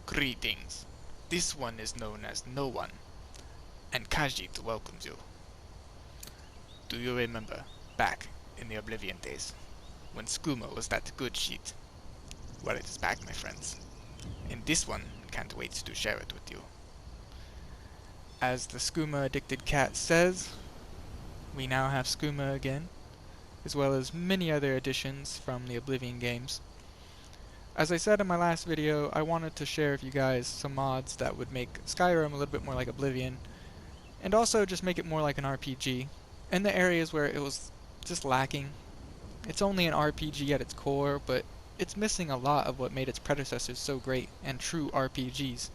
Greetings. This one is known as No One, and Khajiit welcomes you. Do you remember back in the Oblivion days, when skooma was that good shit? Well, it is back, my friends. In this one, can't wait to share it with you. As the skooma addicted cat says, we now have skooma again, as well as many other additions from the Oblivion games. As I said in my last video, I wanted to share with you guys some mods that would make Skyrim a little bit more like Oblivion, and also just make it more like an RPG, in the areas where it was just lacking. It's only an RPG at its core, but it's missing a lot of what made its predecessors so great and true RPGs.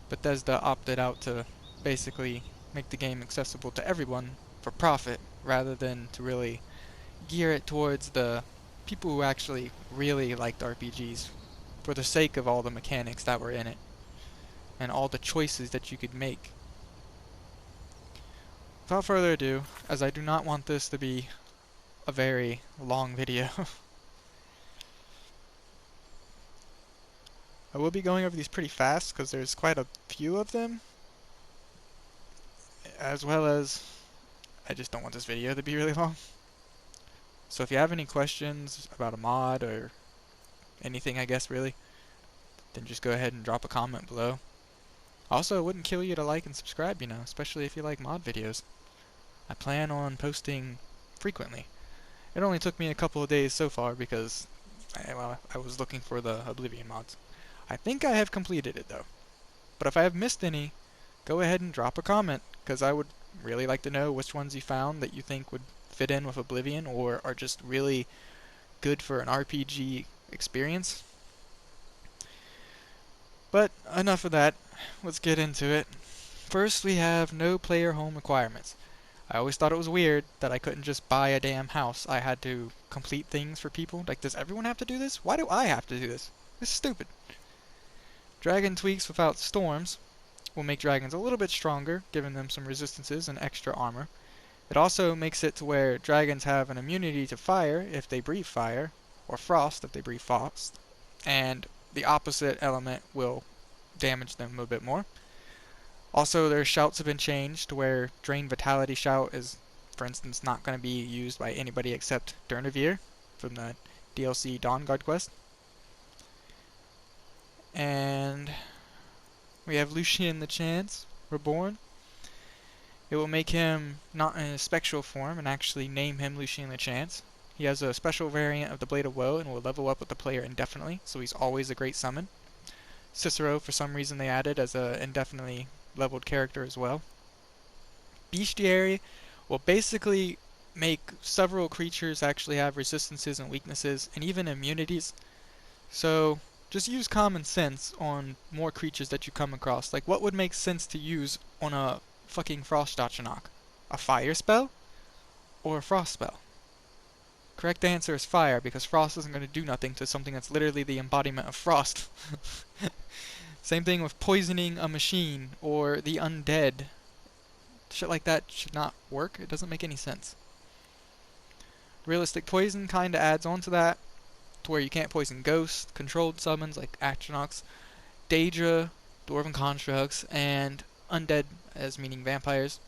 Bethesda opted out to basically make the game accessible to everyone for profit, rather than to really gear it towards the people who actually really liked RPGs, for the sake of all the mechanics that were in it, and all the choices that you could make. Without further ado, as I do not want this to be a very long video, I will be going over these pretty fast because there's quite a few of them, as well as I just don't want this video to be really long. So if you have any questions about a mod or anything, I guess, really, then just go ahead and drop a comment below. Also, it wouldn't kill you to like and subscribe, especially if you like mod videos. I plan on frequently. It only took me a couple of days so far because I was looking for the Oblivion mods. I think I have completed it though. But if I have missed any, go ahead and drop a comment, because I would really like to know which ones you found that you think would fit in with Oblivion or are just really good for an RPG experience. But enough of that, let's get into it. First, we have no player home requirements. I always thought it was weird that I couldn't just buy a damn house. I had to complete things for people. Like, does everyone have to do this? Why do I have to do this? This is stupid. Dragon tweaks without storms will make dragons a little bit stronger, giving them some resistances and extra armor. It also makes it to where dragons have an immunity to fire if they breathe fire, or frost if they breathe frost, and the opposite element will damage them a bit more. Also, their shouts have been changed to where Drain Vitality shout is, for instance, not going to be used by anybody except Durnevere from the DLC Dawnguard quest. And we have Lucian the Chance, Reborn. It will make him not in his spectral form and actually name him Lucian the Chance. He has a special variant of the Blade of Woe and will level up with the player indefinitely, so he's always a great summon. Cicero, for some reason, they added as an indefinitely leveled character as well. Bestiary will basically make several creatures actually have resistances and weaknesses and even immunities. So just use common sense on more creatures that you come across. Like, what would make sense to use on a fucking Frost Dachanok? A fire spell? Or a frost spell? Correct answer is fire, because frost isn't going to do nothing to something that's literally the embodiment of frost. Same thing with poisoning a machine or the undead. Shit like that should not work. It doesn't make any sense. Realistic poison kinda adds on to that, to where you can't poison ghosts, controlled summons like Atronox, Daedra, Dwarven constructs, and undead, as meaning vampires,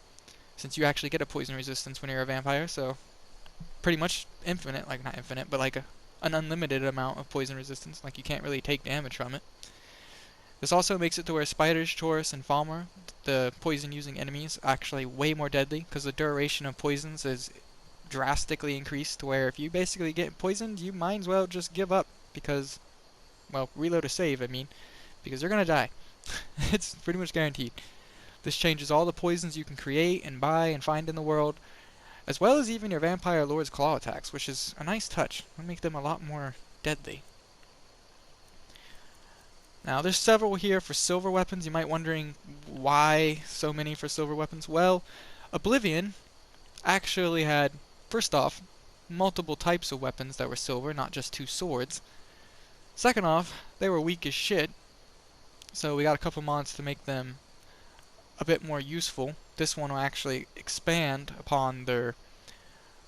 since you actually get a poison resistance when you're a vampire, so pretty much infinite, like not infinite, but like an unlimited amount of poison resistance, like you can't really take damage from it. This also makes it to where spiders, Taurus, and Falmer, the poison-using enemies, are actually way more deadly, because the duration of poisons is drastically increased, to where if you basically get poisoned, you might as well just give up, because, well, reload a save, because you're gonna die. It's pretty much guaranteed. This changes all the poisons you can create and buy and find in the world, as well as even your Vampire Lord's Claw attacks, which is a nice touch. It'll make them a lot more deadly. Now, there's several here for silver weapons. You might be wondering why so many for silver weapons. Well, Oblivion actually had, first off, multiple types of weapons that were silver, not just 2 swords. Second off, they were weak as shit, so we got a couple mods to make them a bit more useful. This one will actually expand upon their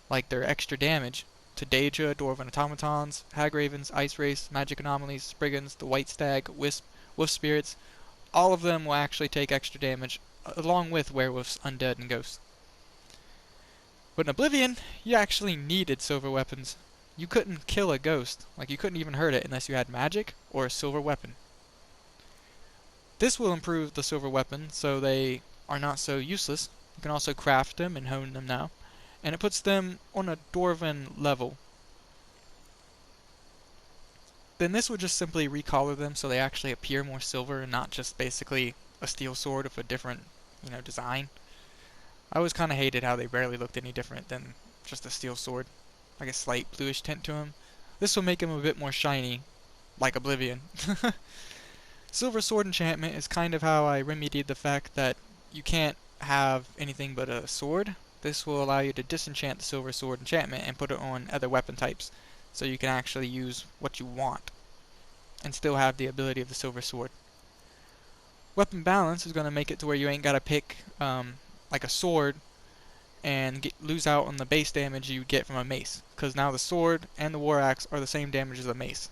extra damage to Daedra, Dwarven Automatons, Hag Ravens, Ice Wraiths, Magic Anomalies, Spriggans, the White Stag, Wisp, wolf spirits, all of them will actually take extra damage, along with werewolves, undead, and ghosts. But in Oblivion, you actually needed silver weapons. You couldn't kill a ghost, like you couldn't even hurt it unless you had magic or a silver weapon. This will improve the silver weapon so they are not so useless. You can also craft them and hone them now, and it puts them on a dwarven level. Then this would just simply recolor them so they actually appear more silver and not just basically a steel sword with a different, design. I always kind of hated how they barely looked any different than just a steel sword, like a slight bluish tint to them. This will make them a bit more shiny, like Oblivion. Silver sword enchantment is kind of how I remedied the fact that you can't have anything but a sword. This will allow you to disenchant the silver sword enchantment and put it on other weapon types, so you can actually use what you want and still have the ability of the silver sword. Weapon balance is going to make it to where you ain't got to pick like a sword and lose out on the base damage you get from a mace, because now the sword and the war axe are the same damage as a mace.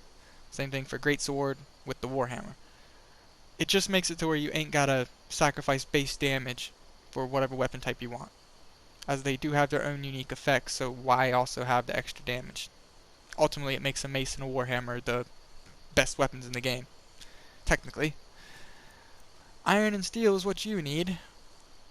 Same thing for great sword with the warhammer. It just makes it to where you ain't got to sacrifice base damage for whatever weapon type you want, as they do have their own unique effects, so why also have the extra damage? Ultimately, it makes a mace and a warhammer the best weapons in the game, technically. Iron and steel is what you need.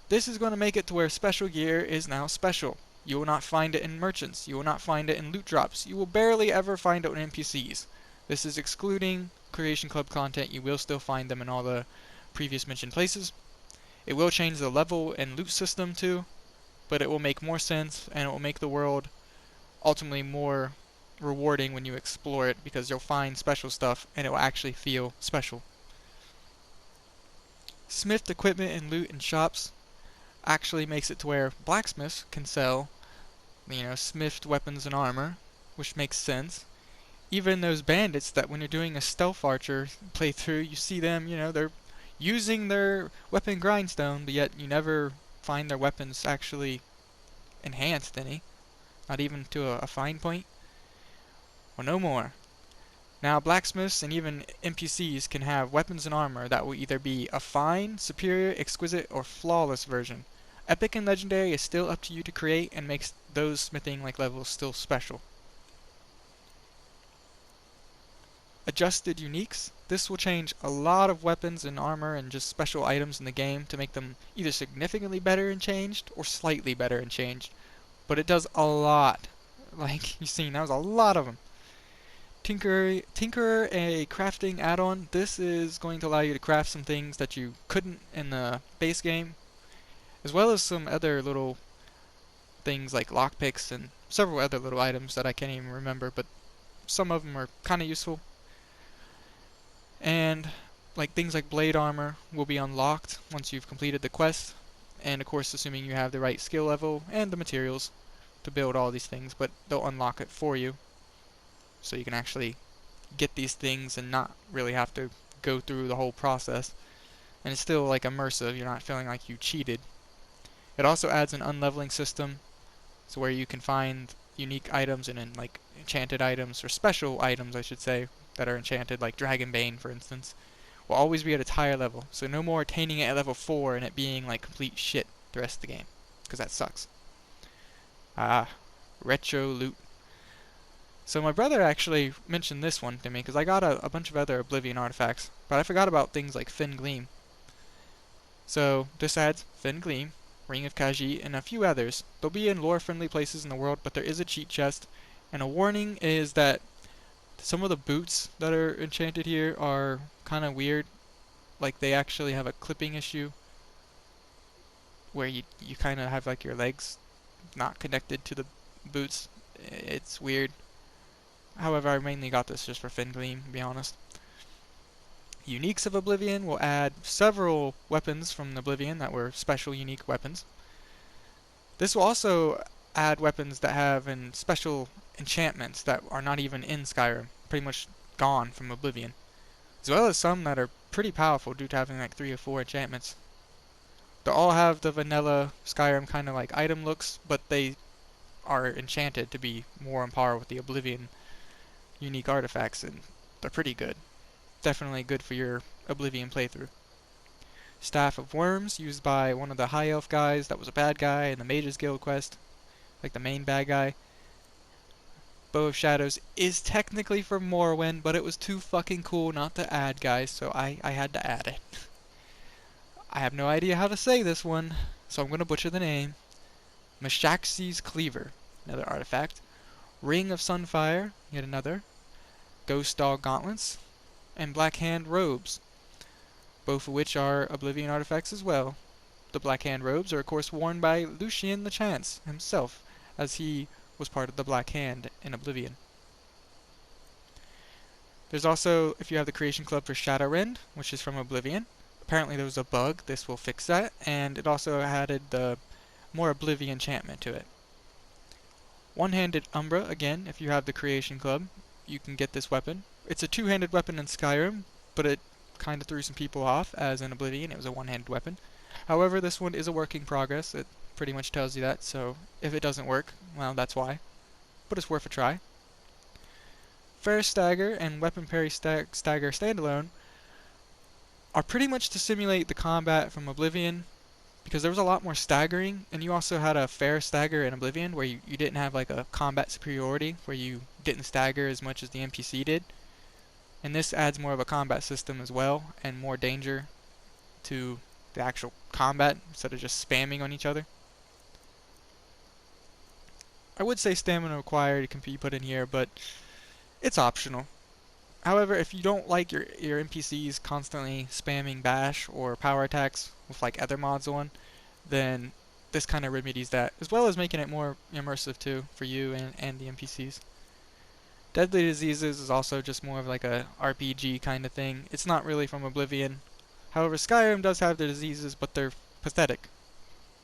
This is going to make it to where special gear is now special. You will not find it in merchants, you will not find it in loot drops, you will barely ever find it on NPCs. This is excluding Creation Club content. You will still find them in all the previous mentioned places. It will change the level and loot system too, but it will make more sense and it will make the world ultimately more rewarding when you explore it, because you'll find special stuff and it will actually feel special. Smith equipment and loot in shops actually makes it to where blacksmiths can sell, smithed weapons and armor, which makes sense. Even those bandits that when you're doing a stealth archer playthrough, you see them, they're using their weapon grindstone, but yet you never find their weapons actually enhanced any, not even to a fine point. Well, no more. Now blacksmiths and even NPCs can have weapons and armor that will either be a fine, superior, exquisite, or flawless version. Epic and legendary is still up to you to create and makes those smithing levels still special. Adjusted uniques. This will change a lot of weapons and armor and just special items in the game to make them either significantly better and changed or slightly better and changed. But it does a lot. Like you've seen, that was a lot of them. Tinkerer, a crafting add-on. This is going to allow you to craft some things that you couldn't in the base game, as well as some other little things like lockpicks and several other little items that I can't even remember, but some of them are kind of useful. And things like blade armor will be unlocked once you've completed the quest, and of course assuming you have the right skill level and the materials to build all these things, but they'll unlock it for you, so you can actually get these things and not really have to go through the whole process. And it's still immersive, you're not feeling like you cheated. It also adds an unleveling system, so where you can find unique items and enchanted items, or special items I should say, that are enchanted, like Dragonbane for instance, will always be at its higher level, so no more attaining it at level 4 and it being complete shit the rest of the game, because that sucks. Retro loot. So my brother actually mentioned this one to me, because I got a bunch of other Oblivion artifacts, but I forgot about things like Thin Gleam. So this adds Thin Gleam, Ring of Khajiit, and a few others. They'll be in lore-friendly places in the world, but there is a cheat chest, and a warning is that some of the boots that are enchanted here are kind of weird. They actually have a clipping issue, where you kind of have your legs not connected to the boots. It's weird. However, I mainly got this just for Thin Gleam, to be honest. Uniques of Oblivion will add several weapons from Oblivion that were special unique weapons. This will also add weapons that have special enchantments that are not even in Skyrim, pretty much gone from Oblivion, as well as some that are pretty powerful due to having 3 or 4 enchantments. They'll all have the vanilla Skyrim kind of item looks, but they are enchanted to be more on par with the Oblivion unique artifacts, and they're pretty good. definitely good for your Oblivion playthrough. Staff of Worms, used by one of the High Elf guys that was a bad guy in the Mages Guild quest, like the main bad guy. Bow of Shadows is technically from Morrowind, but it was too fucking cool not to add, guys, so I had to add it. I have no idea how to say this one, so I'm going to butcher the name. Meshaxi's Cleaver, another artifact. Ring of Sunfire, yet another. Ghost Dog Gauntlets, and Black Hand Robes, both of which are Oblivion artifacts as well. The Black Hand Robes are of course worn by Lucien the Chance himself, as he was part of the Black Hand in Oblivion. There's also, if you have the Creation Club for Shadowrend, which is from Oblivion, apparently there was a bug, this will fix that, and it also added the more Oblivion enchantment to it. One-handed Umbra, again, if you have the Creation Club, you can get this weapon. It's a two-handed weapon in Skyrim, but it kind of threw some people off, as in Oblivion it was a one-handed weapon. However, this one is a work in progress, it pretty much tells you that, so if it doesn't work, well, that's why. But it's worth a try. Fair Stagger and Weapon Parry Stagger Standalone are pretty much to simulate the combat from Oblivion, because there was a lot more staggering, and you also had a fair stagger in Oblivion where you didn't have like a combat superiority, where you didn't stagger as much as the NPC did. And this adds more of a combat system as well, and more danger to the actual combat, instead of just spamming on each other. I would say stamina required can be put in here, but it's optional. However, if you don't like your NPCs constantly spamming bash or power attacks with like other mods on, then this kind of remedies that, as well as making it more immersive too for you and the NPCs. Deadly Diseases is also just more of like a RPG kind of thing. It's not really from Oblivion. However, Skyrim does have the diseases, but they're pathetic.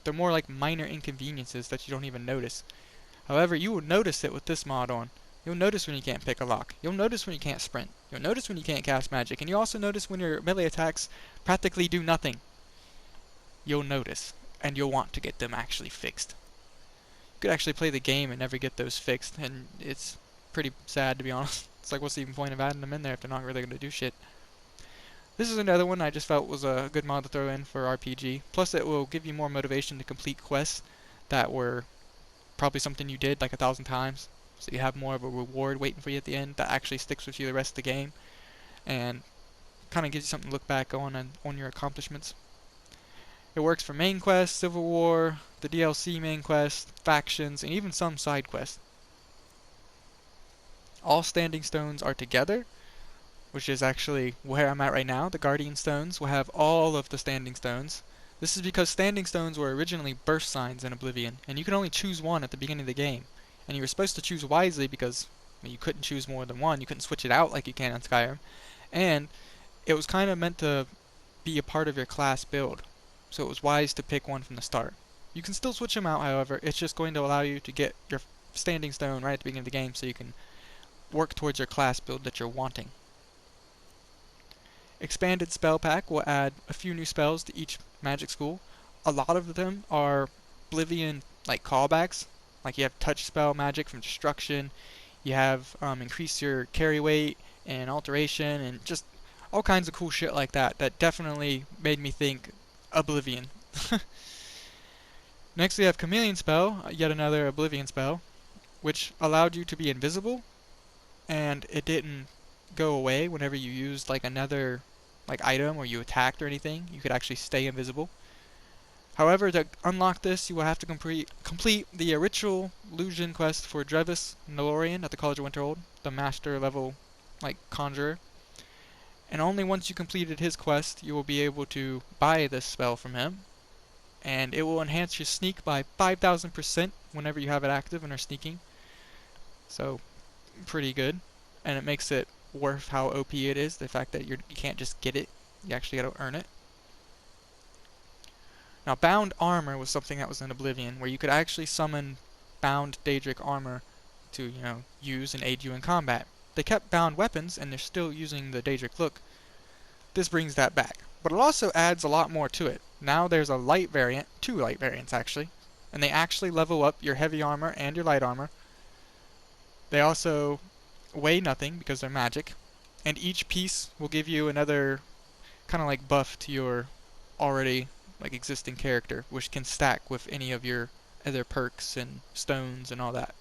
They're more like minor inconveniences that you don't even notice. However, you will notice it with this mod on. You'll notice when you can't pick a lock. You'll notice when you can't sprint. You'll notice when you can't cast magic. And you also notice when your melee attacks practically do nothing. You'll notice. And you'll want to get them actually fixed. You could actually play the game and never get those fixed. And it's pretty sad, to be honest. It's like, what's the even point of adding them in there if they're not really going to do shit? This is another one I just felt was a good mod to throw in for RPG. Plus it will give you more motivation to complete quests that were probably something you did like 1,000 times. So you have more of a reward waiting for you at the end that actually sticks with you the rest of the game, and kind of gives you something to look back on your accomplishments. It works for main quests, Civil War, the DLC main quest, factions, and even some side quests. All standing stones are together, which is actually where I'm at right now. The Guardian Stones will have all of the standing stones. This is because standing stones were originally burst signs in Oblivion, and you could only choose one at the beginning of the game. And you were supposed to choose wisely because you couldn't choose more than one. You couldn't switch it out like you can on Skyrim. And it was kind of meant to be a part of your class build. So it was wise to pick one from the start. You can still switch them out, however. It's just going to allow you to get your standing stone right at the beginning of the game so you can work towards your class build that you're wanting. Expanded Spell Pack will add a few new spells to each magic school. A lot of them are Oblivion like callbacks. Like you have touch spell magic from destruction, you have increase your carry weight and alteration, and just all kinds of cool shit like that. That definitely made me think Oblivion. Next we have Chameleon Spell, yet another Oblivion spell, which allowed you to be invisible, and it didn't go away whenever you used like another like item or you attacked or anything. You could actually stay invisible. However, to unlock this, you will have to complete the Ritual Illusion quest for Drevis Nolorian at the College of Winterhold, the master level like conjurer. And only once you completed his quest, you will be able to buy this spell from him. And it will enhance your sneak by 5,000% whenever you have it active and are sneaking. So, pretty good. And it makes it worth how OP it is, the fact that you can't just get it, you actually gotta earn it. Now, Bound Armor was something that was in Oblivion, where you could actually summon Bound Daedric Armor to, use and aid you in combat. They kept Bound Weapons, and they're still using the Daedric look. This brings that back. But it also adds a lot more to it. Now there's a light variant, 2 light variants actually, and they actually level up your heavy armor and your light armor. They also weigh nothing because they're magic, and each piece will give you another kind of like buff to your already like existing character, which can stack with any of your other perks and stones and all that.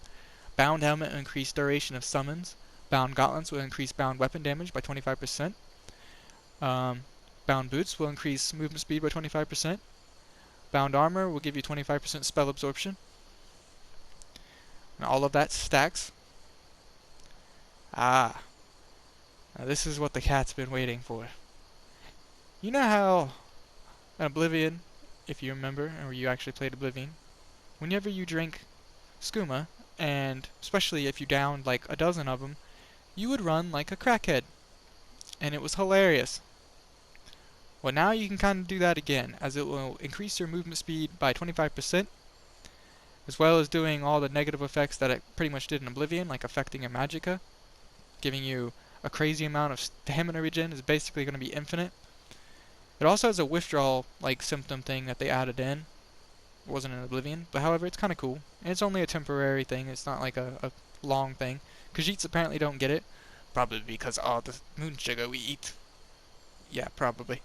Bound helmet will increase duration of summons. Bound gauntlets will increase bound weapon damage by 25%. Bound boots will increase movement speed by 25%. Bound armor will give you 25% spell absorption. And all of that stacks. Ah, now this is what the cat's been waiting for. You know how in Oblivion, if you remember, or you actually played Oblivion, whenever you drink skooma, and especially if you downed like a dozen of them, you would run like a crackhead. And it was hilarious. Well, now you can kind of do that again, as it will increase your movement speed by 25%, as well as doing all the negative effects that it pretty much did in Oblivion, like affecting your magicka, giving you a crazy amount of stamina regen, is basically going to be infinite. It also has a withdrawal like symptom thing that they added in. It wasn't in Oblivion, but however, it's kind of cool. And it's only a temporary thing, it's not like a long thing. Khajiits apparently don't get it, probably because all the moon sugar we eat. Yeah, probably.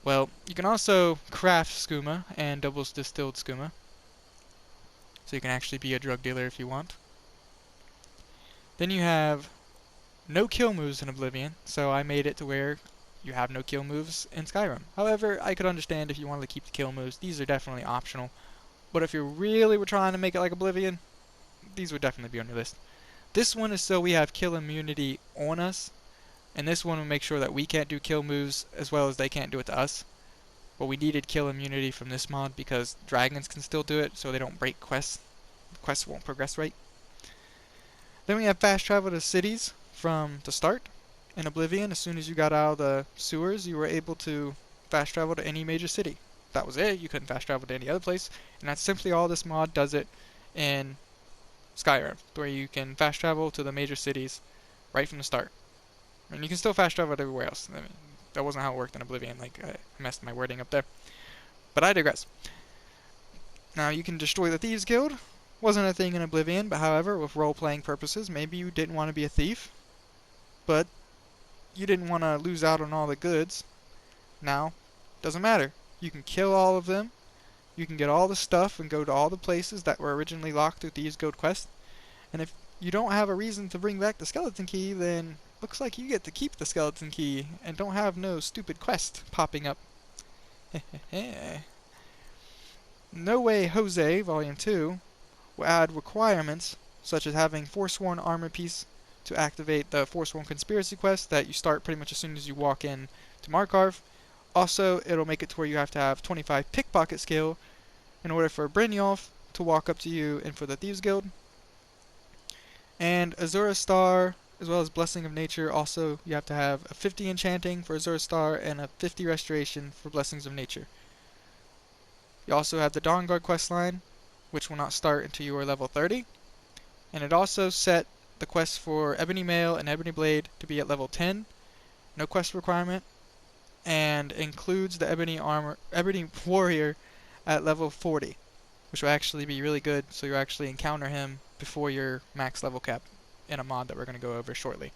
Well, you can also craft skooma and doubles distilled skooma. So you can actually be a drug dealer if you want. Then you have no kill moves in Oblivion, so I made it to where you have no kill moves in Skyrim. However, I could understand if you wanted to keep the kill moves. These are definitely optional. But if you really were trying to make it like Oblivion, these would definitely be on your list. This one is so we have kill immunity on us, and this one will make sure that we can't do kill moves as well as they can't do it to us. But we needed kill immunity from this mod because dragons can still do it, so they don't break quests. Quests won't progress right. Then we have fast travel to cities from the start. In Oblivion, as soon as you got out of the sewers, you were able to fast travel to any major city. That was it. You couldn't fast travel to any other place. And that's simply all this mod does it in Skyrim, where you can fast travel to the major cities right from the start. And you can still fast travel everywhere else. I mean, that wasn't how it worked in Oblivion. Like, I messed my wording up there. But I digress. Now, you can destroy the Thieves Guild. Wasn't a thing in Oblivion, but however, with role-playing purposes, maybe you didn't want to be a thief, but you didn't want to lose out on all the goods. Now, doesn't matter. You can kill all of them. You can get all the stuff and go to all the places that were originally locked through Thieves Guild quest. And if you don't have a reason to bring back the skeleton key, then looks like you get to keep the skeleton key and don't have no stupid quest popping up. No Way Jose Volume 2 will add requirements such as having Forsworn armor piece to activate the Forsworn conspiracy quest that you start pretty much as soon as you walk in to Markarth. Also, it'll make it to where you have to have 25 pickpocket skill in order for Brynjolf to walk up to you and for the Thieves Guild. And Azura Star, as well as Blessing of Nature, also you have to have a 50 enchanting for Azura Star and a 50 restoration for Blessings of Nature. You also have the Dawnguard questline, which will not start until you are level 30. And it also set the quest for Ebony Mail and Ebony Blade to be at level 10, no quest requirement, and includes the Ebony Warrior at level 40, which will actually be really good, so you actually encounter him before your max level cap in a mod that we're going to go over shortly.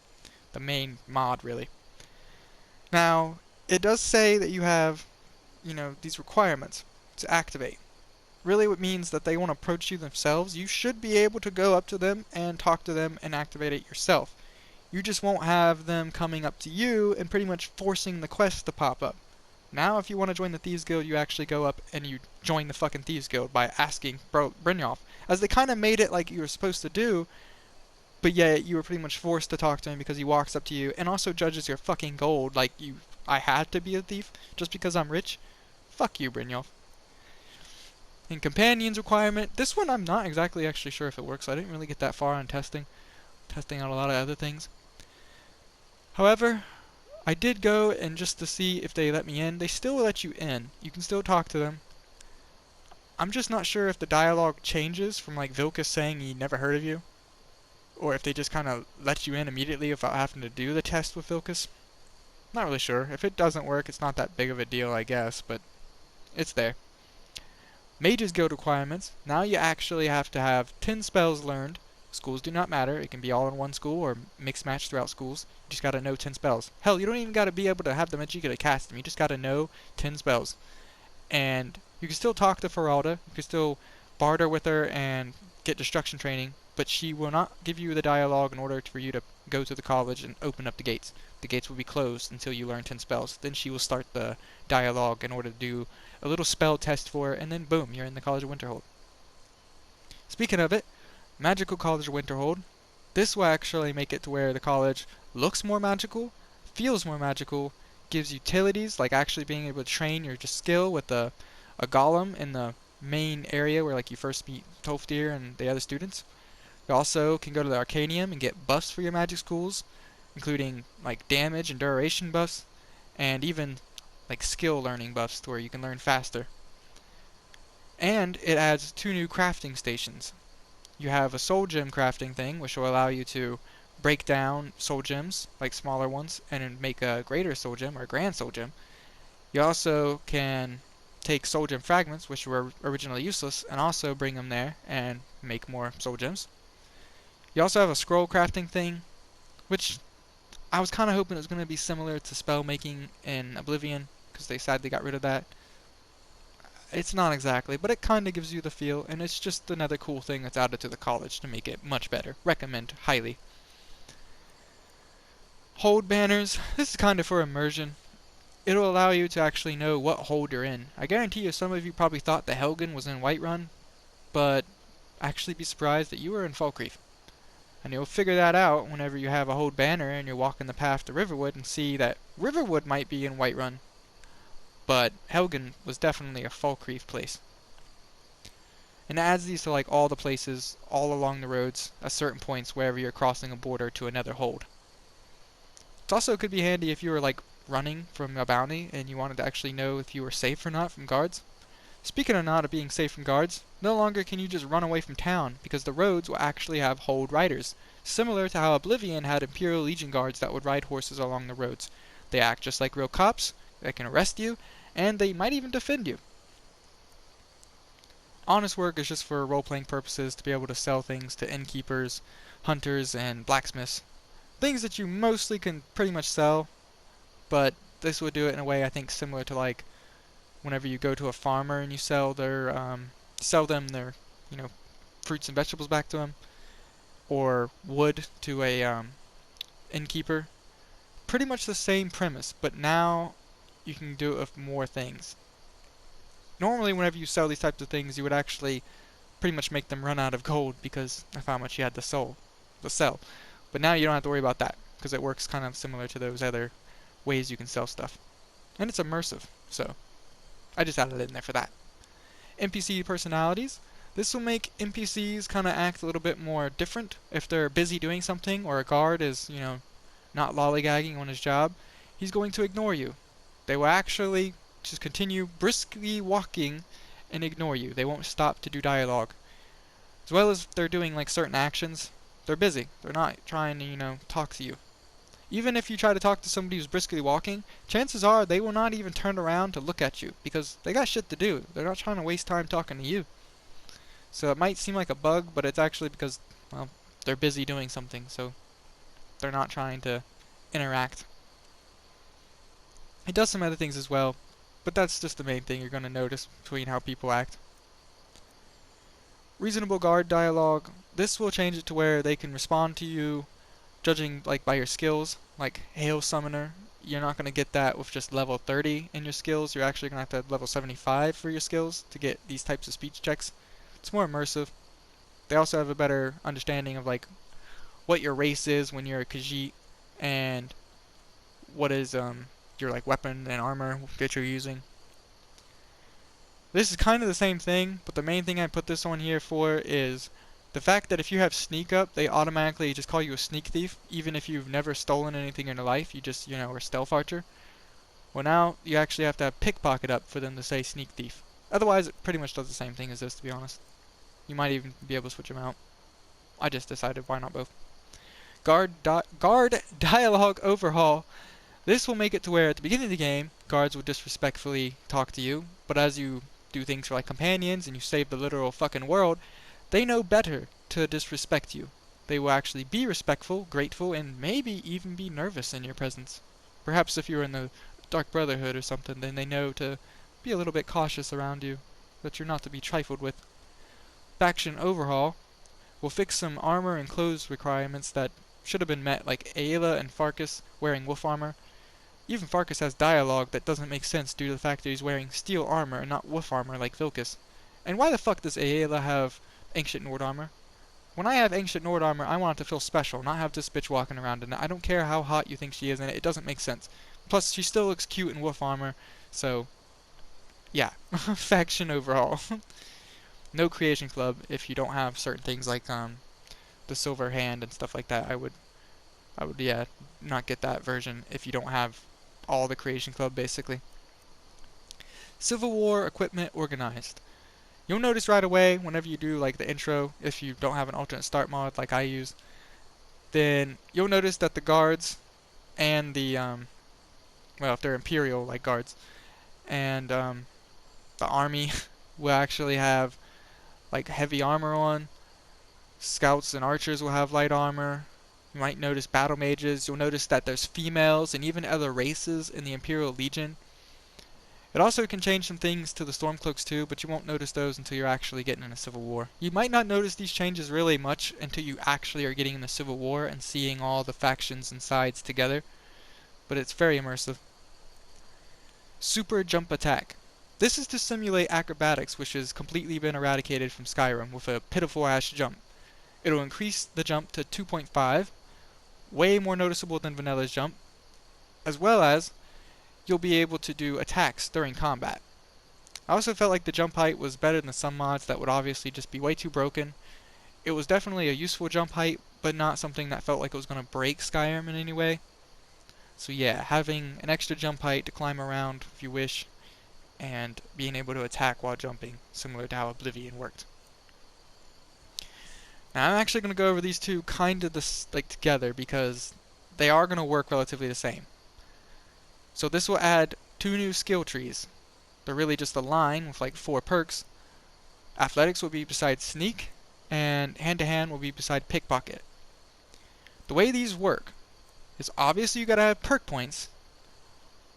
The main mod, really. Now, it does say that you have, these requirements to activate. Really it means that they won't approach you themselves. You should be able to go up to them and talk to them and activate it yourself. You just won't have them coming up to you and pretty much forcing the quest to pop up. Now if you want to join the Thieves Guild, you actually go up and you join the fucking Thieves Guild by asking Brynjolf. As they kind of made it like you were supposed to do, but yet you were pretty much forced to talk to him because he walks up to you and also judges your fucking gold like I had to be a thief just because I'm rich. Fuck you, Brynjolf. And companions requirement, this one I'm not exactly actually sure if it works. I didn't really get that far on testing out a lot of other things. However, I did go and just to see if they let me in. They still let you in. You can still talk to them. I'm just not sure if the dialogue changes from like Vilkas saying he never heard of you, or if they just kind of let you in immediately without having to do the test with Vilkas. Not really sure. If it doesn't work, it's not that big of a deal, I guess, but it's there. Mage's Guild requirements. Now you actually have to have 10 spells learned, Schools do not matter. It can be all in one school or mixed match throughout schools. You just gotta know 10 spells. Hell, you don't even gotta be able to have the Magicka to cast them. You just gotta know 10 spells. And you can still talk to Feralda. You can still barter with her and get destruction training, but she will not give you the dialogue in order for you to go to the college and open up the gates. The gates will be closed until you learn 10 spells. Then she will start the dialogue in order to do a little spell test for her, and then boom, you're in the College of Winterhold. Speaking of it, Magical College of Winterhold, this will actually make it to where the college looks more magical, feels more magical, gives utilities like actually being able to train your just skill with a golem in the main area where like you first meet Tolfdir and the other students. You also can go to the Arcanium and get buffs for your magic schools, including like damage and duration buffs, and even like skill learning buffs to where you can learn faster. And it adds 2 new crafting stations. You have a soul gem crafting thing, which will allow you to break down soul gems, like smaller ones, and make a greater soul gem or a grand soul gem. You also can take soul gem fragments, which were originally useless, and also bring them there and make more soul gems. You also have a scroll crafting thing, which I was kind of hoping it was going to be similar to spell making in Oblivion, because they sadly got rid of that. It's not exactly, but it kind of gives you the feel, and it's just another cool thing that's added to the college to make it much better. Recommend highly. Hold banners. This is kind of for immersion. It'll allow you to actually know what hold you're in. I guarantee you some of you probably thought the Helgen was in Whiterun, but actually be surprised that you were in Falkreath. And you'll figure that out whenever you have a hold banner and you're walking the path to Riverwood and see that Riverwood might be in Whiterun, but Helgen was definitely a Falkreath place. And it adds these to like all the places, all along the roads, at certain points wherever you're crossing a border to another hold. It also could be handy if you were like running from a bounty and you wanted to actually know if you were safe or not from guards. Speaking of not being safe from guards, no longer can you just run away from town, because the roads will actually have hold riders, similar to how Oblivion had Imperial Legion guards that would ride horses along the roads. They act just like real cops, they can arrest you, and they might even defend you. Honest work is just for role-playing purposes to be able to sell things to innkeepers, hunters, and blacksmiths. Things that you mostly can pretty much sell, but this would do it in a way I think similar to like whenever you go to a farmer and you sell them their fruits and vegetables back to them, or wood to a innkeeper. Pretty much the same premise, but now you can do it with more things. Normally whenever you sell these types of things, you would actually pretty much make them run out of gold because of how much you had to sell. But now you don't have to worry about that, because it works kind of similar to those other ways you can sell stuff. And it's immersive, so I just added it in there for that. NPC personalities. This will make NPCs kind of act a little bit more different if they're busy doing something, or a guard is, not lollygagging on his job. He's going to ignore you. They will actually just continue briskly walking and ignore you. They won't stop to do dialogue. As well as if they're doing like certain actions, they're busy. They're not trying to, talk to you. Even if you try to talk to somebody who's briskly walking, chances are they will not even turn around to look at you, because they got shit to do. They're not trying to waste time talking to you. So it might seem like a bug, but it's actually because, well, they're busy doing something, so they're not trying to interact. It does some other things as well, but that's just the main thing you're going to notice between how people act. Reasonable guard dialogue. This will change it to where they can respond to you judging like by your skills, like Hail Summoner. You're not going to get that with just level 30 in your skills. You're actually going to have level 75 for your skills to get these types of speech checks. It's more immersive. They also have a better understanding of like what your race is when you're a Khajiit, and what is your like weapon and armor that you're using. This is kind of the same thing, but the main thing I put this on here for is the fact that if you have sneak up, they automatically just call you a sneak thief, even if you've never stolen anything in your life. You just, are a stealth archer. Well, now you actually have to have pickpocket up for them to say sneak thief. Otherwise, it pretty much does the same thing as this, to be honest. You might even be able to switch them out. I just decided why not both. Guard dialogue overhaul. This will make it to where at the beginning of the game, guards will disrespectfully talk to you, but as you do things for like companions and you save the literal fucking world, they know better to disrespect you. They will actually be respectful, grateful, and maybe even be nervous in your presence. Perhaps if you're in the Dark Brotherhood or something, then they know to be a little bit cautious around you, that you're not to be trifled with. Faction Overhaul will fix some armor and clothes requirements that should have been met, like Aela and Farkas wearing wolf armor. Even Farkas has dialogue that doesn't make sense due to the fact that he's wearing steel armor and not wolf armor like Vilkas. And why the fuck does Aela have ancient Nord armor? When I have ancient Nord armor, I want it to feel special, not have this bitch walking around in it. I don't care how hot you think she is in it, it doesn't make sense. Plus, she still looks cute in wolf armor, so yeah. Faction Overhaul. No creation club if you don't have certain things like the silver hand and stuff like that. I would yeah, not get that version if you don't have all the creation club basically. Civil War equipment organized. You'll notice right away whenever you do like the intro, if you don't have an alternate start mod like I use, then you'll notice that the guards and the well, if they're Imperial like guards, and the army will actually have like heavy armor on. Scouts and archers will have light armor. You might notice battle mages. You'll notice that there's females and even other races in the Imperial Legion. It also can change some things to the Stormcloaks too, but you won't notice those until you're actually getting in a civil war. You might not notice these changes really much until you actually are getting in a civil war and seeing all the factions and sides together, but it's very immersive. Super jump attack. This is to simulate acrobatics, which has completely been eradicated from Skyrim with a pitiful ass jump. It'll increase the jump to 2.5, way more noticeable than Vanilla's jump, as well as you'll be able to do attacks during combat. I also felt like the jump height was better than some mods that would obviously just be way too broken. It was definitely a useful jump height, but not something that felt like it was going to break Skyrim in any way. So yeah, having an extra jump height to climb around if you wish, and being able to attack while jumping, similar to how Oblivion worked. Now I'm actually going to go over these two kind of together because they are going to work relatively the same. So this will add 2 new skill trees. They're really just a line with like 4 perks. Athletics will be beside sneak, and hand-to-hand will be beside pickpocket. The way these work is obviously you gotta have perk points,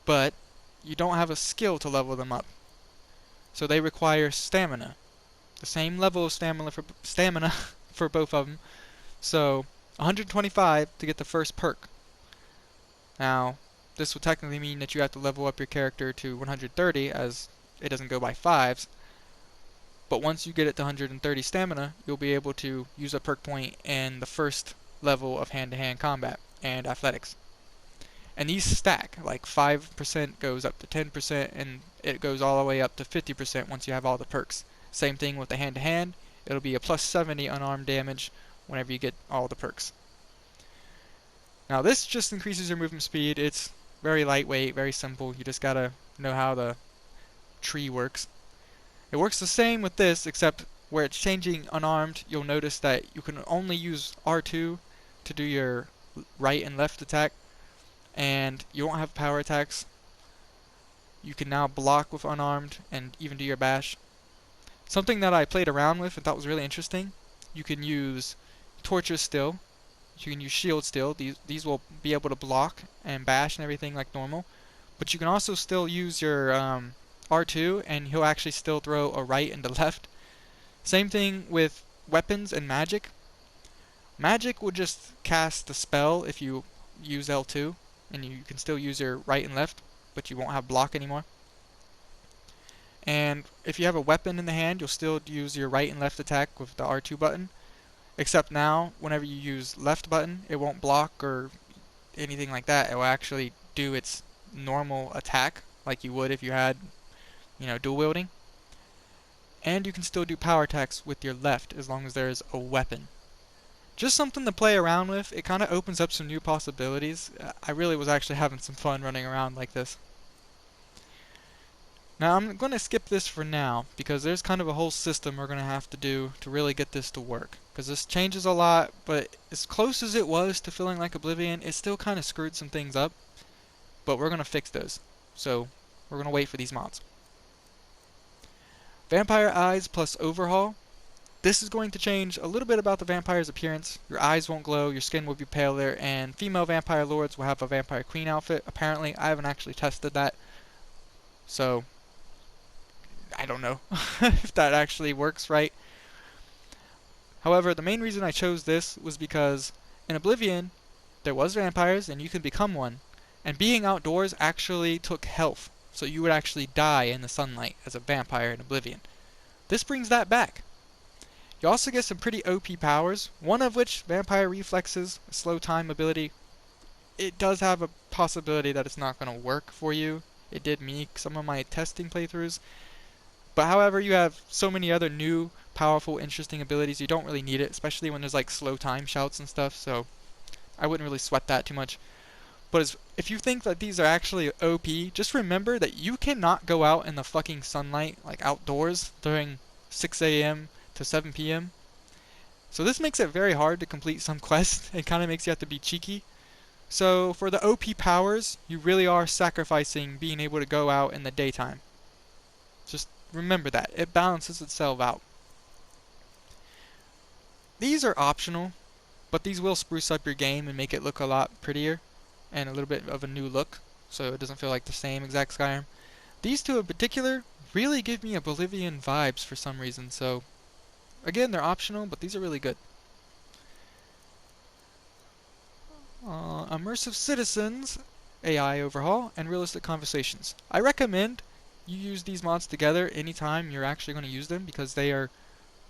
but you don't have a skill to level them up. So they require stamina. The same level of stamina for both of them. So 125 to get the first perk. Now, this will technically mean that you have to level up your character to 130 as it doesn't go by 5s. But once you get it to 130 stamina, you'll be able to use a perk point in the first level of hand-to-hand combat and athletics. And these stack, like 5% goes up to 10% and it goes all the way up to 50% once you have all the perks. Same thing with the hand-to-hand, it'll be a plus 70 unarmed damage whenever you get all the perks. Now this just increases your movement speed. It's very lightweight, very simple. You just gotta know how the tree works. It works the same with this, except where it's changing unarmed, you'll notice that you can only use R2 to do your right and left attack, and you won't have power attacks. You can now block with unarmed and even do your bash. Something that I played around with and thought was really interesting, you can use torches still, you can use shield still. These will be able to block and bash and everything like normal, but you can also still use your R2 and he'll actually still throw a right and a left. Same thing with weapons and magic. Magic will just cast the spell if you use L2, and you can still use your right and left, but you won't have block anymore. And if you have a weapon in the hand, you'll still use your right and left attack with the R2 button, except now, whenever you use left button, it won't block or anything like that. It will actually do its normal attack, like you would if you had, dual wielding. And you can still do power attacks with your left as long as there is a weapon. Just something to play around with. It kind of opens up some new possibilities. I really was actually having some fun running around like this. Now I'm going to skip this for now because there's kind of a whole system we're going to have to do to really get this to work. Because this changes a lot, but as close as it was to feeling like Oblivion, it still kind of screwed some things up. But we're going to fix those. So we're going to wait for these mods. Vampire Eyes plus Overhaul. This is going to change a little bit about the vampire's appearance. Your eyes won't glow, your skin will be paler, and female vampire lords will have a vampire queen outfit. Apparently, I haven't actually tested that, so I don't know if that actually works right. However, the main reason I chose this was because in Oblivion, there was vampires and you could become one. And being outdoors actually took health, so you would actually die in the sunlight as a vampire in Oblivion. This brings that back. You also get some pretty OP powers, one of which, vampire reflexes, a slow time ability. It does have a possibility that it's not going to work for you. It did me some of my testing playthroughs. But however, you have so many other new, powerful, interesting abilities, you don't really need it, especially when there's like slow time shouts and stuff, so I wouldn't really sweat that too much. But if you think that these are actually OP, just remember that you cannot go out in the fucking sunlight, like outdoors, during 6 a.m. to 7 p.m. So this makes it very hard to complete some quests. It kind of makes you have to be cheeky. So for the OP powers, you really are sacrificing being able to go out in the daytime. Just remember that. It balances itself out. These are optional, but these will spruce up your game and make it look a lot prettier and a little bit of a new look, so it doesn't feel like the same exact Skyrim. These two in particular really give me Oblivion vibes for some reason, so again, they're optional, but these are really good. Immersive Citizens, AI overhaul, and realistic conversations. I recommend you use these mods together anytime you're actually going to use them because they are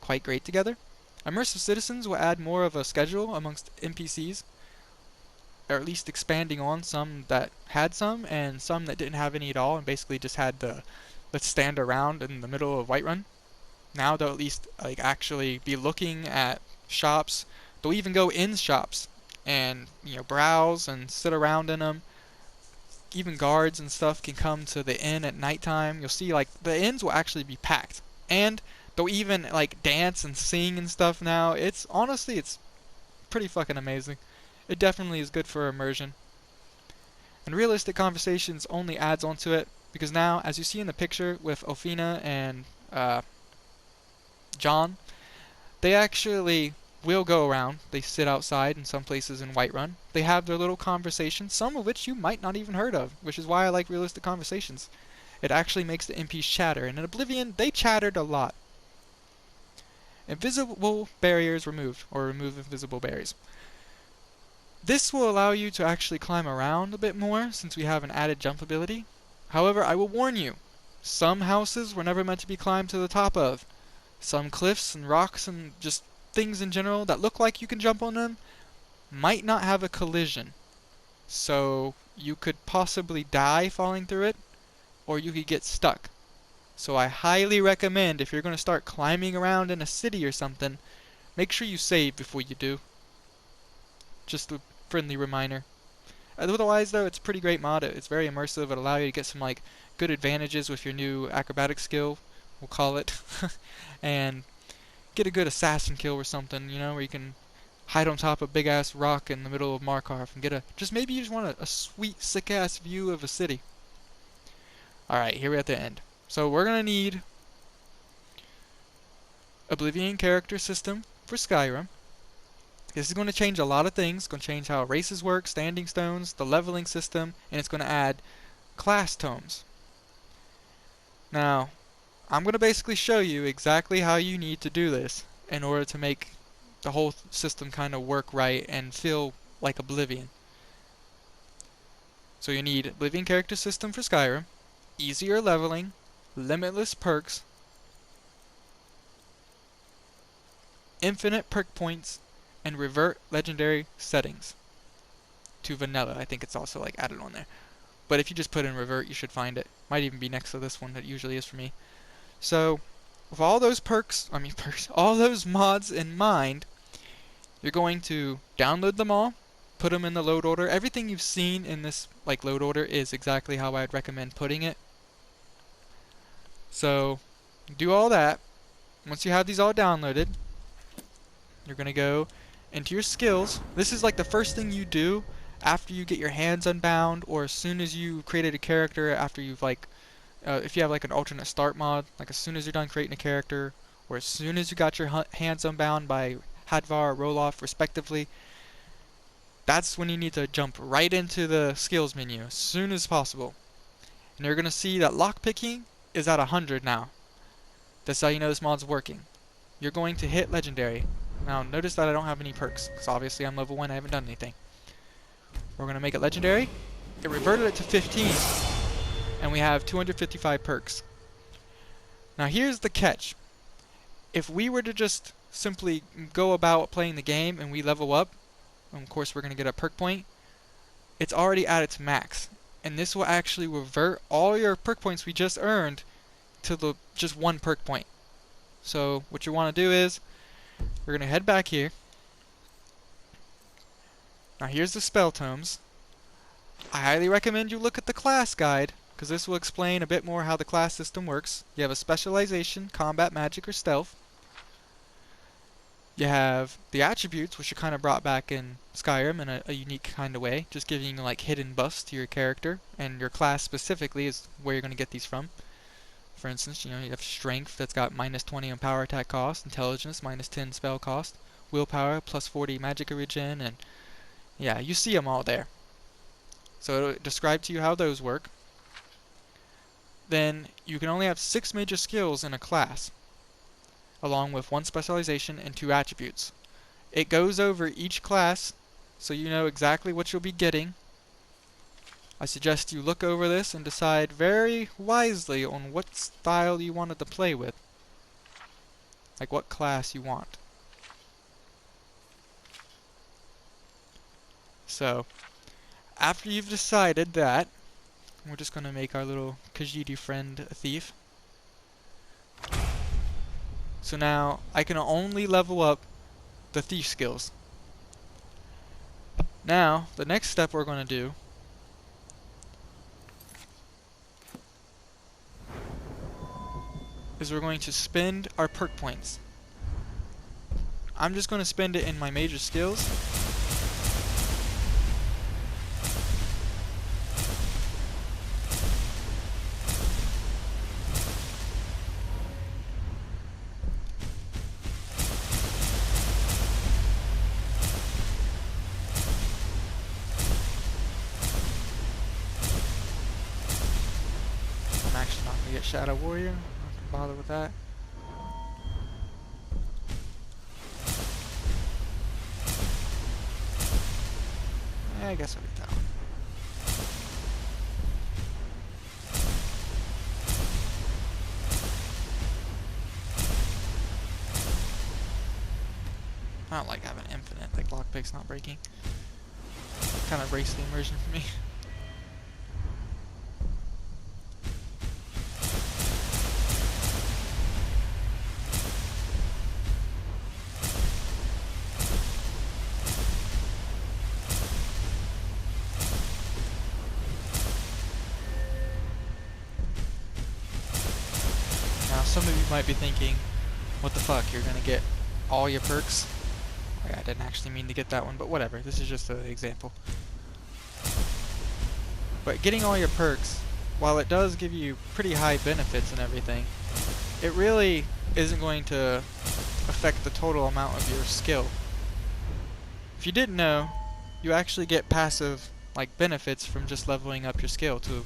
quite great together. Immersive Citizens will add more of a schedule amongst NPCs, or at least expanding on some that had some and some that didn't have any at all and basically just had the let's stand around in the middle of Whiterun. Now they'll at least like actually be looking at shops. They'll even go in shops and browse and sit around in them. Even guards and stuff can come to the inn at nighttime. You'll see like the inns will actually be packed, and they'll even like dance and sing and stuff now. It's honestly pretty fucking amazing. It definitely is good for immersion. And realistic conversations only adds onto it because now, as you see in the picture with Ophina and John, they actually will go around. They sit outside in some places in Whiterun. They have their little conversations, some of which you might not even heard of, which is why I like realistic conversations. It actually makes the NPCs chatter, and in Oblivion, they chattered a lot. Invisible barriers removed, or remove invisible barriers. This will allow you to actually climb around a bit more, since we have an added jump ability. However, I will warn you, some houses were never meant to be climbed to the top of. Some cliffs and rocks and just things in general that look like you can jump on them might not have a collision. So you could possibly die falling through it, or you could get stuck. So I highly recommend, if you're going to start climbing around in a city or something, make sure you save before you do. Just a friendly reminder. Otherwise though, it's a pretty great mod. It's very immersive. It'll allow you to get some like good advantages with your new acrobatic skill, we'll call it, and get a good assassin kill or something, where you can hide on top of a big ass rock in the middle of Markarth and get maybe you just want a sweet sick ass view of a city. Alright, here we're at the end. So we're gonna need Oblivion character system for Skyrim. This is going to change a lot of things. It's going to change how races work, standing stones, the leveling system, and it's going to add class tomes. Now, I'm going to basically show you exactly how you need to do this in order to make the whole system kind of work right and feel like Oblivion. So you need Oblivion character system for Skyrim, easier leveling, limitless perks, infinite perk points, and revert legendary settings to vanilla. I think it's also like added on there. But if you just put in revert, you should find it. Might even be next to this one that usually is for me. So with all those all those mods in mind, you're going to download them all, put them in the load order. Everything you've seen in this like load order is exactly how I'd recommend putting it. So do all that. Once you have these all downloaded, you're going to go into your skills. This is like the first thing you do after you get your hands unbound, or as soon as you created a character, after you've like if you have like an alternate start mod, like as soon as you're done creating a character, where as soon as you got your hands unbound by Hadvar or Roloff respectively, that's when you need to jump right into the skills menu as soon as possible. And you're going to see that lockpicking is at 100 now. That's how you know this mod's working. You're going to hit legendary. Now notice that I don't have any perks, because obviously I'm level 1, I haven't done anything. We're going to make it legendary. It reverted it to 15, and we have 255 perks. Now here's the catch. If we were to just simply go about playing the game and we level up, and of course we're going to get a perk point, it's already at its max. And this will actually revert all your perk points we just earned to the just one perk point. So what you want to do is, we're going to head back here. Now here's the spell tomes. I highly recommend you look at the class guide, because this will explain a bit more how the class system works. You have a specialization, combat, magic, or stealth. You have the attributes, which are kind of brought back in Skyrim in a unique kind of way, just giving you like hidden buffs to your character, and your class specifically is where you're going to get these from. For instance, you have strength that's got -20 on power attack cost, intelligence -10 spell cost, willpower +40 magic regen, and yeah, you see them all there. So it'll describe to you how those work. Then you can only have 6 major skills in a class, along with 1 specialization and 2 attributes. It goes over each class, so you know exactly what you'll be getting. I suggest you look over this and decide very wisely on what style you wanted to play with. Like what class you want. So, after you've decided that, we're just going to make our little Khajiit friend a thief. So now, I can only level up the thief skills. Now, the next step we're going to do is we're going to spend our perk points. I'm just going to spend it in my major skills. I'm actually not going to get Shadow Warrior. Bother with that. Yeah, I guess I'll get that one. I don't like having infinite, like lockpick's not breaking. Kind of breaks the immersion for me. Some of you might be thinking, what the fuck, you're gonna get all your perks? Oh, yeah, I didn't actually mean to get that one, but whatever, this is just an example. But getting all your perks, while it does give you pretty high benefits and everything, it really isn't going to affect the total amount of your skill. If you didn't know, you actually get passive like benefits from just leveling up your skill to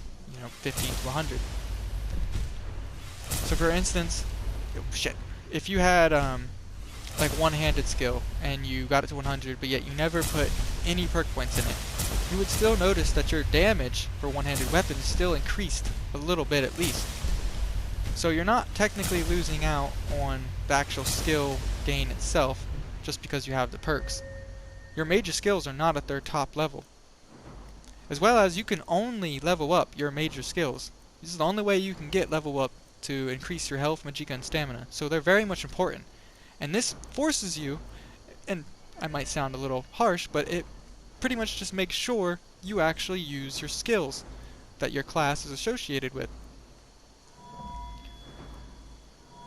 15 to 100. So for instance, if you had like one-handed skill and you got it to 100 but yet you never put any perk points in it, you would still notice that your damage for one-handed weapons still increased a little bit at least. So you're not technically losing out on the actual skill gain itself just because you have the perks. Your major skills are not at their top level. As well as you can only level up your major skills. This is the only way you can get level up to increase your health, magicka, and stamina. So they're very much important. And this forces you, and I might sound a little harsh, but it pretty much just makes sure you actually use your skills that your class is associated with.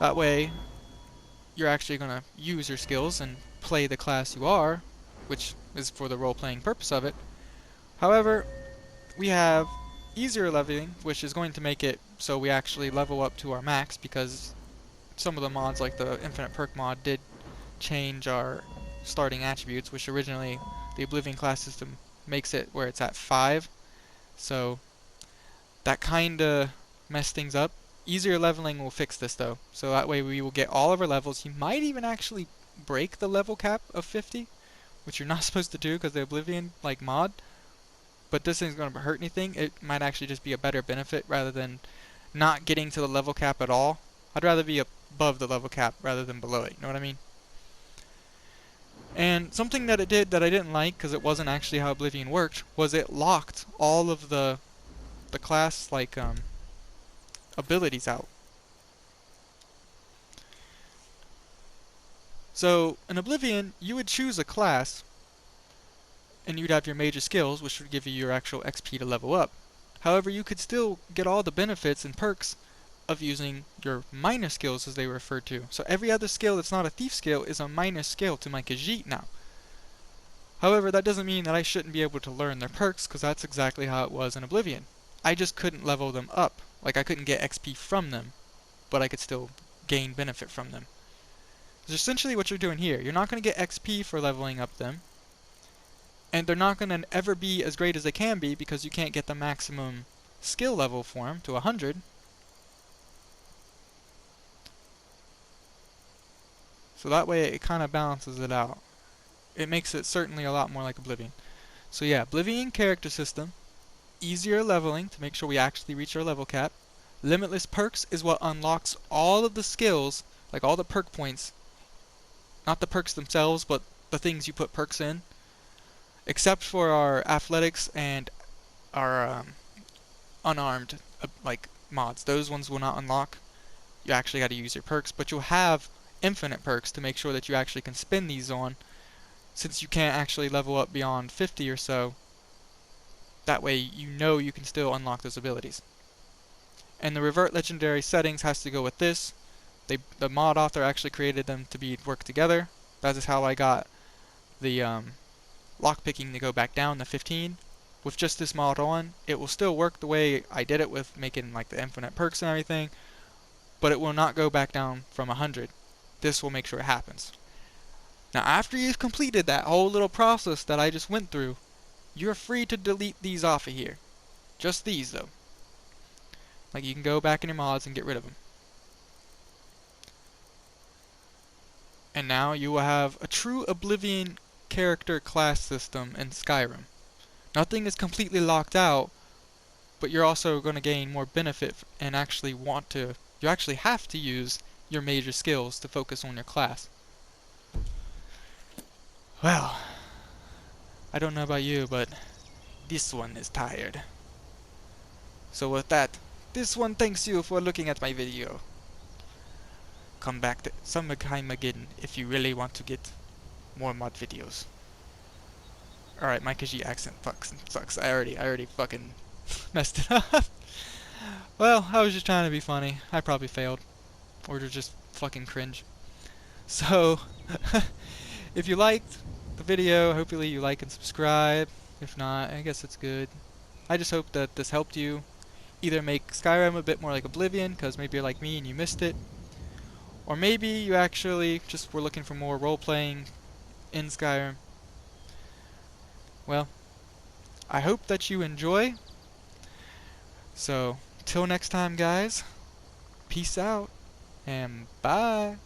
That way, you're actually going to use your skills and play the class you are, which is for the role-playing purpose of it. However, we have easier leveling, which is going to make it so we actually level up to our max, because some of the mods, like the Infinite Perk mod, did change our starting attributes, which originally the Oblivion class system makes it where it's at 5. So that kinda messed things up. Easier leveling will fix this though. So that way we will get all of our levels. You might even actually break the level cap of 50, which you're not supposed to do because the Oblivion like mod. But this isn't going to hurt anything. It might actually just be a better benefit rather than not getting to the level cap at all. I'd rather be above the level cap rather than below it, you know what I mean? And something that it did that I didn't like, because it wasn't actually how Oblivion worked, was it locked all of the class like abilities out. So in Oblivion, you would choose a class, and you'd have your major skills, which would give you your actual XP to level up. However, you could still get all the benefits and perks of using your minor skills, as they were referred to. So every other skill that's not a thief skill is a minor skill to my Khajiit now. However, that doesn't mean that I shouldn't be able to learn their perks, because that's exactly how it was in Oblivion. I just couldn't level them up. Like, I couldn't get XP from them, but I could still gain benefit from them. It's essentially what you're doing here. You're not going to get XP for leveling up them, and they're not going to ever be as great as they can be because you can't get the maximum skill level for them to 100. So that way it kind of balances it out. It makes it certainly a lot more like Oblivion. So yeah, Oblivion character system, easier leveling to make sure we actually reach our level cap. Limitless perks is what unlocks all of the skills, like all the perk points. Not the perks themselves, but the things you put perks in. Except for our athletics and our unarmed like mods. Those ones will not unlock. You actually got to use your perks, but you'll have infinite perks to make sure that you actually can spin these on, since you can't actually level up beyond 50 or so. That way you know you can still unlock those abilities. And the revert legendary settings has to go with this. The mod author actually created them to work together. That is how I got the lockpicking to go back down to 15. With just this mod on, it will still work the way I did it with making like the infinite perks and everything, but it will not go back down from 100. This will make sure it happens. Now after you've completed that whole little process that I just went through, you're free to delete these off of here. Just these though. Like, you can go back in your mods and get rid of them. And now you will have a true Oblivion character class system in Skyrim. Nothing is completely locked out, but you're also going to gain more benefit and actually you actually have to use your major skills to focus on your class. Well, I don't know about you, but this one is tired. So with that, this one thanks you for looking at my video. Come back to some time again if you really want to get more mod videos. Alright, my Khajiit accent sucks. I already fucking messed it up. Well, I was just trying to be funny. I probably failed. Or to just fucking cringe. So, if you liked the video, hopefully you like and subscribe. If not, I guess it's good. I just hope that this helped you either make Skyrim a bit more like Oblivion, because maybe you're like me and you missed it. Or maybe you actually just were looking for more role-playing in Skyrim. Well, I hope that you enjoy. So, till next time guys, peace out, and bye!